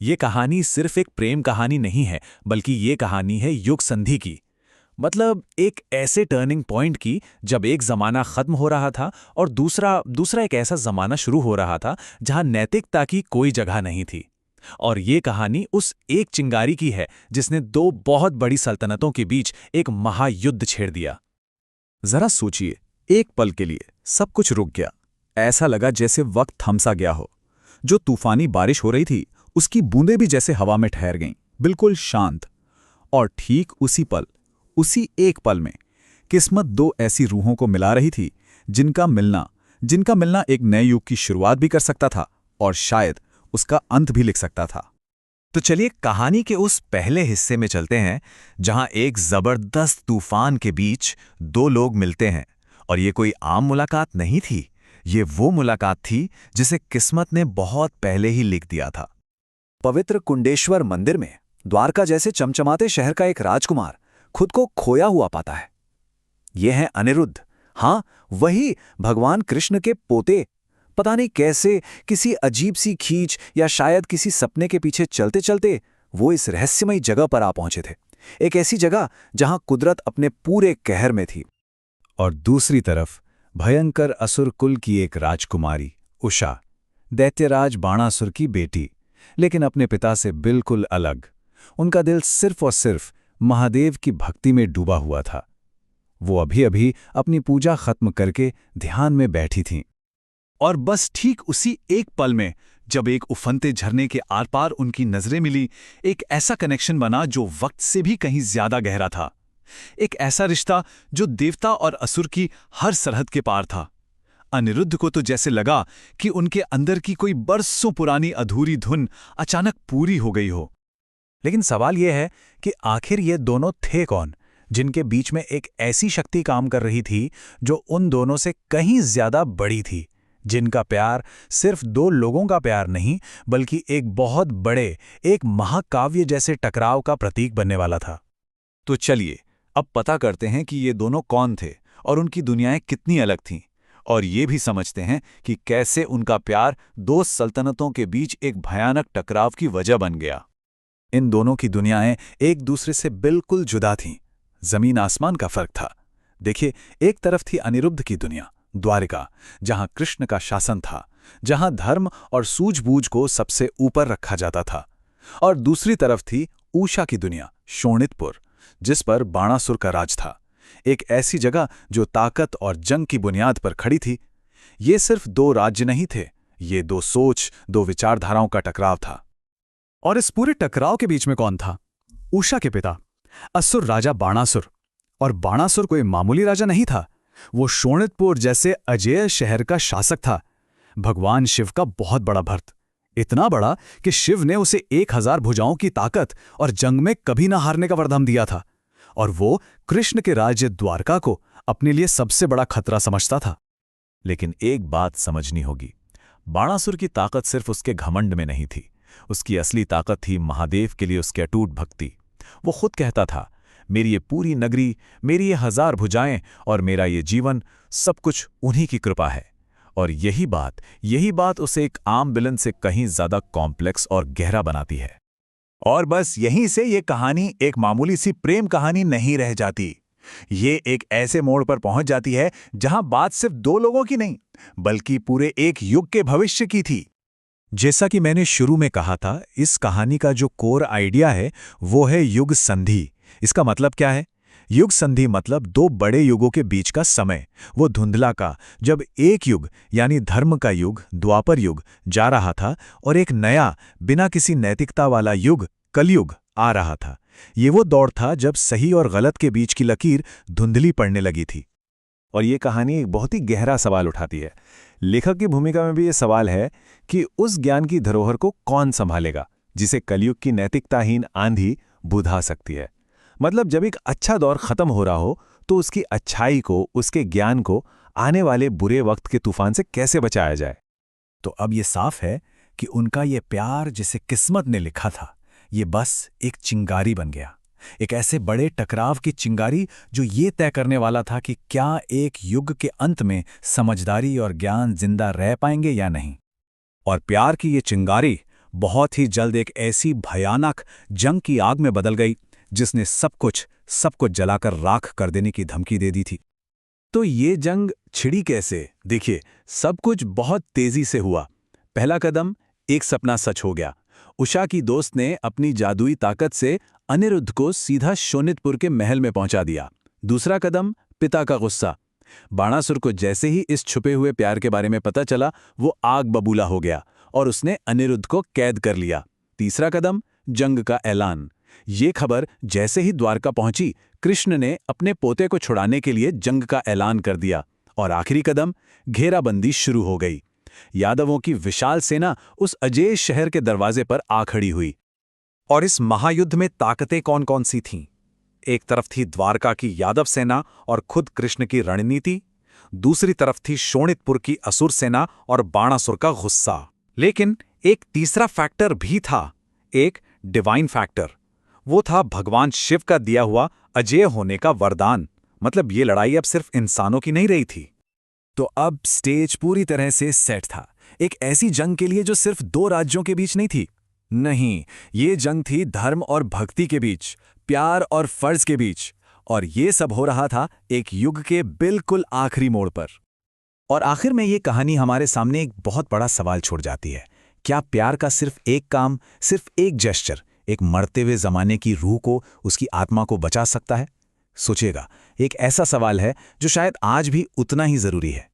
ये कहानी सिर्फ एक प्रेम कहानी नहीं है, बल्कि ये कहानी है युग संधि की। मतलब एक ऐसे टर्निंग पॉइंट की जब एक जमाना खत्म हो रहा था और दूसरा दूसरा एक ऐसा जमाना शुरू हो रहा था जहां नैतिकता की कोई जगह नहीं थी। और ये कहानी उस एक चिंगारी की है जिसने दो बहुत बड़ी सल्तनतों के बीच एक महायुद्ध छेड़ दिया। जरा सोचिए, एक पल के लिए सब कुछ रुक गया। ऐसा लगा जैसे वक्त थम सा गया हो। जो तूफानी बारिश हो रही थी, उसकी बूंदें भी जैसे हवा में ठहर गईं, बिल्कुल शांत। और ठीक उसी पल, उसी एक पल में किस्मत दो ऐसी रूहों को मिला रही थी जिनका मिलना एक नए युग की शुरुआत भी कर सकता था और शायद उसका अंत भी लिख सकता था। तो चलिए कहानी के उस पहले हिस्से में चलते हैं जहां एक जबरदस्त तूफान के बीच दो लोग मिलते हैं। और ये कोई आम मुलाकात नहीं थी, ये वो मुलाकात थी जिसे किस्मत ने बहुत पहले ही लिख दिया था। पवित्र कुंडेश्वर मंदिर में द्वारका जैसे चमचमाते शहर का एक राजकुमार खुद को खोया हुआ पाता है। ये हैं अनिरुद्ध। हाँ, वही भगवान कृष्ण के पोते। पता नहीं कैसे, किसी अजीब सी खींच या शायद किसी सपने के पीछे चलते चलते वो इस रहस्यमयी जगह पर आ पहुंचे थे। एक ऐसी जगह जहां कुदरत अपने पूरे कहर में थी। और दूसरी तरफ भयंकर असुर कुल की एक राजकुमारी उषा, दैत्यराज बाणासुर की बेटी, लेकिन अपने पिता से बिल्कुल अलग। उनका दिल सिर्फ और सिर्फ महादेव की भक्ति में डूबा हुआ था। वो अभी अभी अपनी पूजा खत्म करके ध्यान में बैठी थीं। और बस ठीक उसी एक पल में जब एक उफनते झरने के आर पार उनकी नजरें मिली, एक ऐसा कनेक्शन बना जो वक्त से भी कहीं ज्यादा गहरा था। एक ऐसा रिश्ता जो देवता और असुर की हर सरहद के पार था। अनिरुद्ध को तो जैसे लगा कि उनके अंदर की कोई बरसों पुरानी अधूरी धुन अचानक पूरी हो गई हो। लेकिन सवाल यह है कि आखिर ये दोनों थे कौन, जिनके बीच में एक ऐसी शक्ति काम कर रही थी जो उन दोनों से कहीं ज्यादा बड़ी थी, जिनका प्यार सिर्फ दो लोगों का प्यार नहीं, बल्कि एक बहुत बड़े, एक महाकाव्य जैसे टकराव का प्रतीक बनने वाला था। तो चलिए अब पता करते हैं कि ये दोनों कौन थे और उनकी दुनियाएं कितनी अलग थीं। और ये भी समझते हैं कि कैसे उनका प्यार दो सल्तनतों के बीच एक भयानक टकराव की वजह बन गया। इन दोनों की दुनियाएं एक दूसरे से बिल्कुल जुदा थीं। जमीन आसमान का फर्क था। देखिए, एक तरफ थी अनिरुद्ध की दुनिया, द्वारिका, जहां कृष्ण का शासन था, जहां धर्म और सूझबूझ को सबसे ऊपर रखा जाता था। और दूसरी तरफ थी उषा की दुनिया, शोणितपुर, जिस पर बाणासुर का राज था। एक ऐसी जगह जो ताकत और जंग की बुनियाद पर खड़ी थी। ये सिर्फ दो राज्य नहीं थे, ये दो सोच, दो विचारधाराओं का टकराव था। और इस पूरे टकराव के बीच में कौन था? उषा के पिता, असुर राजा बाणासुर। और बाणासुर कोई मामूली राजा नहीं था, वो शोणितपुर जैसे अजेय शहर का शासक था। भगवान शिव का बहुत बड़ा भक्त, इतना बड़ा कि शिव ने उसे 1000 भुजाओं की ताकत और जंग में कभी ना हारने का वरदान दिया था। और वो कृष्ण के राज्य द्वारका को अपने लिए सबसे बड़ा खतरा समझता था। लेकिन एक बात समझनी होगी, बाणासुर की ताकत सिर्फ उसके घमंड में नहीं थी। उसकी असली ताकत थी महादेव के लिए उसकी अटूट भक्ति। वो खुद कहता था, मेरी ये पूरी नगरी, मेरी ये 1000 भुजाएं और मेरा ये जीवन, सब कुछ उन्हीं की कृपा है। और यही बात उसे एक आम विलन से कहीं ज्यादा कॉम्प्लेक्स और गहरा बनाती है। और बस यहीं से ये कहानी एक मामूली सी प्रेम कहानी नहीं रह जाती। ये एक ऐसे मोड़ पर पहुंच जाती है जहां बात सिर्फ दो लोगों की नहीं, बल्कि पूरे एक युग के भविष्य की थी। जैसा कि मैंने शुरू में कहा था, इस कहानी का जो कोर आइडिया है वो है युग संधि। इसका मतलब क्या है? युग संधि मतलब दो बड़े युगों के बीच का समय, वो धुंधला का, जब एक युग यानी धर्म का युग, द्वापर युग, जा रहा था और एक नया, बिना किसी नैतिकता वाला युग, कलयुग, आ रहा था। ये वो दौर था जब सही और गलत के बीच की लकीर धुंधली पड़ने लगी थी। और ये कहानी एक बहुत ही गहरा सवाल उठाती है। लेखक की भूमिका में भी ये सवाल है कि उस ज्ञान की धरोहर को कौन संभालेगा, जिसे कलयुग की नैतिकताहीन आंधी बुझा सकती है। मतलब जब एक अच्छा दौर खत्म हो रहा हो तो उसकी अच्छाई को, उसके ज्ञान को आने वाले बुरे वक्त के तूफान से कैसे बचाया जाए। तो अब ये साफ है कि उनका ये प्यार जिसे किस्मत ने लिखा था, ये बस एक चिंगारी बन गया। एक ऐसे बड़े टकराव की चिंगारी जो ये तय करने वाला था कि क्या एक युग के अंत में समझदारी और ज्ञान जिंदा रह पाएंगे या नहीं। और प्यार की ये चिंगारी बहुत ही जल्द एक ऐसी भयानक जंग की आग में बदल गई जिसने सब कुछ जलाकर राख कर देने की धमकी दे दी थी। तो ये जंग छिड़ी कैसे? देखिए, सब कुछ बहुत तेजी से हुआ। पहला कदम, एक सपना सच हो गया। उषा की दोस्त ने अपनी जादुई ताकत से अनिरुद्ध को सीधा शोणितपुर के महल में पहुंचा दिया। दूसरा कदम, पिता का गुस्सा। बाणासुर को जैसे ही इस छुपे हुए प्यार के बारे में पता चला, वो आग बबूला हो गया और उसने अनिरुद्ध को कैद कर लिया। तीसरा कदम, जंग का ऐलान। ये खबर जैसे ही द्वारका पहुंची, कृष्ण ने अपने पोते को छुड़ाने के लिए जंग का ऐलान कर दिया। और आखिरी कदम, घेराबंदी शुरू हो गई। यादवों की विशाल सेना उस अजेय शहर के दरवाजे पर आ खड़ी हुई। और इस महायुद्ध में ताकतें कौन कौन सी थीं? एक तरफ थी द्वारका की यादव सेना और खुद कृष्ण की रणनीति, दूसरी तरफ थी शोणितपुर की असुर सेना और बाणासुर का गुस्सा। लेकिन एक तीसरा फैक्टर भी था, एक डिवाइन फैक्टर। वो था भगवान शिव का दिया हुआ अजेय होने का वरदान। मतलब ये लड़ाई अब सिर्फ इंसानों की नहीं रही थी। तो अब स्टेज पूरी तरह से सेट था, एक ऐसी जंग के लिए जो सिर्फ दो राज्यों के बीच नहीं थी। नहीं, ये जंग थी धर्म और भक्ति के बीच, प्यार और फर्ज के बीच। और ये सब हो रहा था एक युग के बिल्कुल आखिरी मोड़ पर। और आखिर में ये कहानी हमारे सामने एक बहुत बड़ा सवाल छोड़ जाती है। क्या प्यार का सिर्फ एक काम, सिर्फ एक जेस्चर, एक मरते हुए जमाने की रूह को, उसकी आत्मा को बचा सकता है? सोचिएगा, एक ऐसा सवाल है जो शायद आज भी उतना ही जरूरी है।